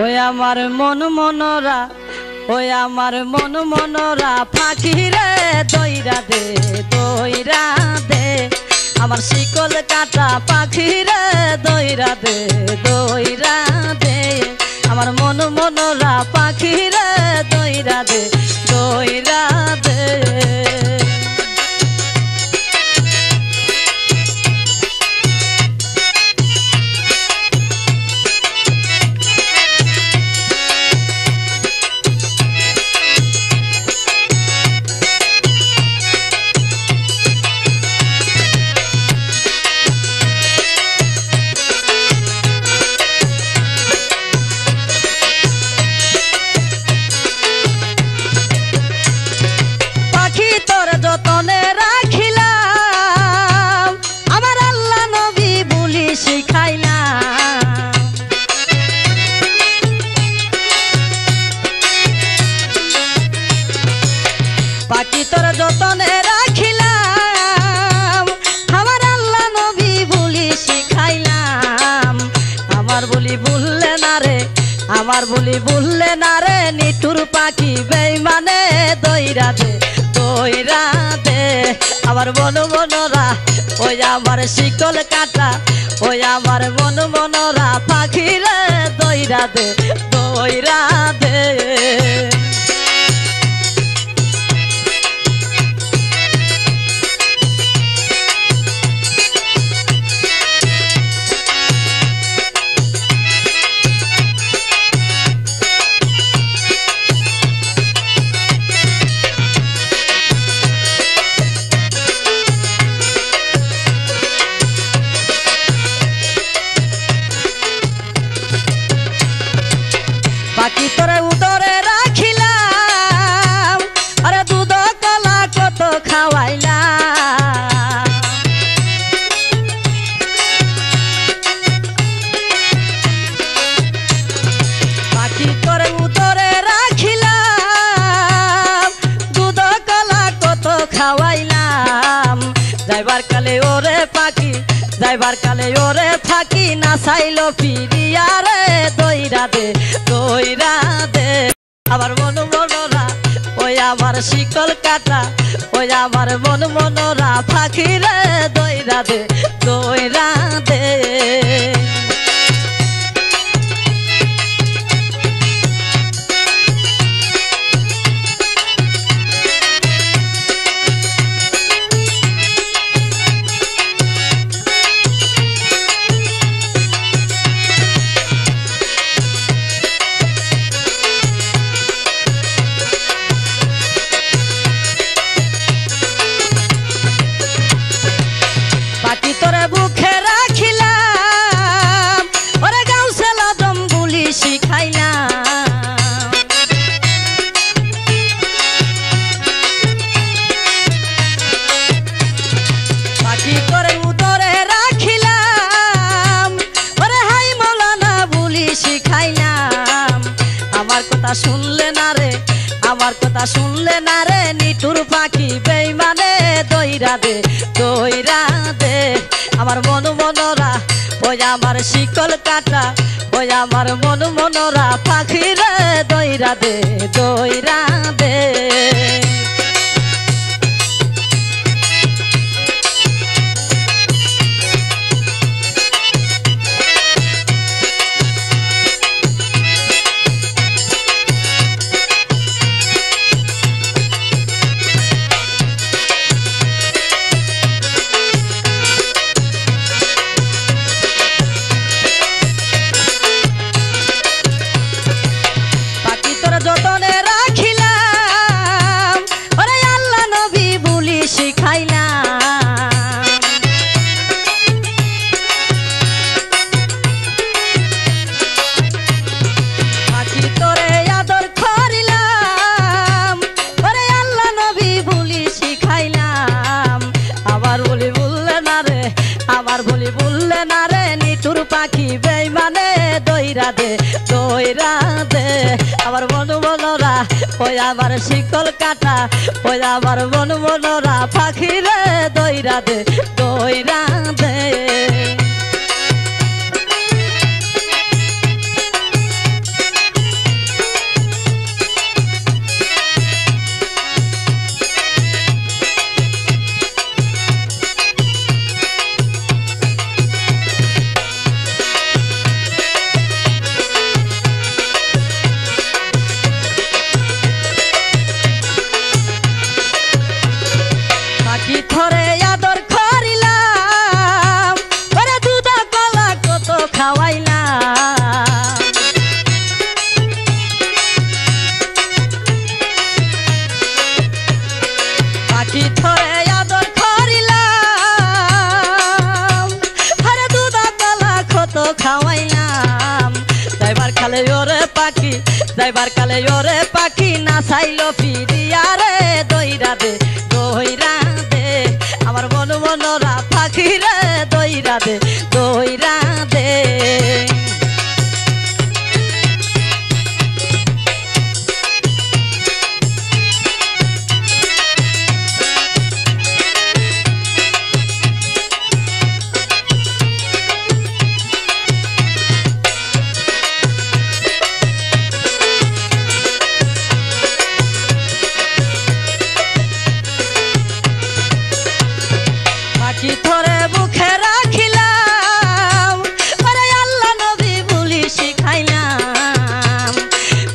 ওই আমার মন মনোরা, ওই আমার মন মনোরা ফাঁকি রে দইরা দে, দইরা দে আমার শিকল কাটা পাখি রে দইরা দে, দইরা দে আমার মন মনোরা পাখি রে দইরা দে, দইরা দে। যতনে রাখিলাম আমার আল্লাহ নবী বলি শিখাইলাম, পাখি তোর যতনে রাখিলাম আমার আল্লাহ নবী বলি শিখাইলাম। আমার বলি বললে না রে, আমার বলি বললে না রে নিঠুর পাখি বেইমানে দইরা দে, দইরা দে আমার মন মনোরা, ওই আমার শিকল কাটা, ওই আমার মন মনোরা পাখি রে দইরা দে, দইরা দে। পাখি তোরে উদরে রাখিলাম, আরে দুধ কলা কত খাওয়াইলাম, পাখি তোরে উদরে রাখিলাম দুধ কলা কত খাওয়াইলাম। যাইবার কালে ওরে পাখি, যাইবার কালে ওরে ফাঁকি না চাইল ফিরিয়া রে দইরা দে, দইরা দে আমার মন মনোরা, ওই আমার শিকল কাটা, ওই আমার মন মনোরা ফাঁকি রে দইরা দে, দইরা দে। পাখি তোরে বুকে রাখিলাম, ওরে গাঁও সেলা দম বুলি শিখাইলাম, পাখি তোরে উদরে রাখিলাম, ওরে হাই মৌলানা বুলি শিখাইলাম। আমার কথা শুনলে না রে, আমার কথা শুনলে না রে নিঠুর পাখি বেইমানে দইরা দে, দইরা দে আমার মন মনোরা, ওই আমার শিকল কাটা, ওই আমার মন মনোরা পাখি রে দইরা দে, দইরা দে। যতনে রাখিলাম ওরে আল্লাহ নবী বলি শিখাইলাম, পাখি তোরে আদর করিলাম, ওরে আল্লাহ নবী বলি শিখাইলাম। আবার বলি বললে না রে, আবার বলি বললে না রে নিঠুর পাখি বেইমানে দইরা দে, দইরা দে আমার মন মনোরা, ওই আমার শিকল কাটা, ওই আমার মন মনোরা পাখি রে দইরা দে, দইরা দে। কালে ওরে পাখি যাইবার কালে ওরে পাখি না চাইলো ফিরিয়া রে দইরা দে দইরা দে আমার মন মনোরা পাখি রে দইরা দে দইরা দে পাখি ধরে বুকে রাখিলাম আরে আল্লাহ নবী বলি শিখাইলাম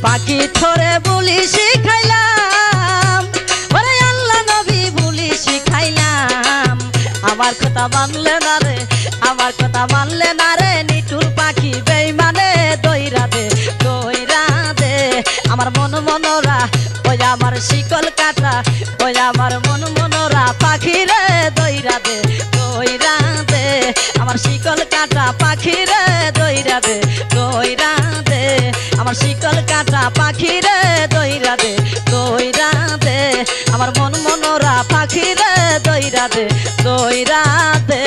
পাখি ধরে বলি শিখাইলাম আরে আল্লাহ নবী বলি শিখাইলাম আমার কথা মানলে না রে আমার কথা মানলে না রে নিটুর পাখি বেইমানে দইরা দে আমার মন মনোরা ওই আমার শিকল কাটা ওই আমার মন মনোরা পাখি রে দইরা দে আমার শিকল কাটা পাখি রে দইরা দে আমার শিকল কাটা পাখি রে দইরা দে আমার মন মনোরা পাখি রে দইরা দে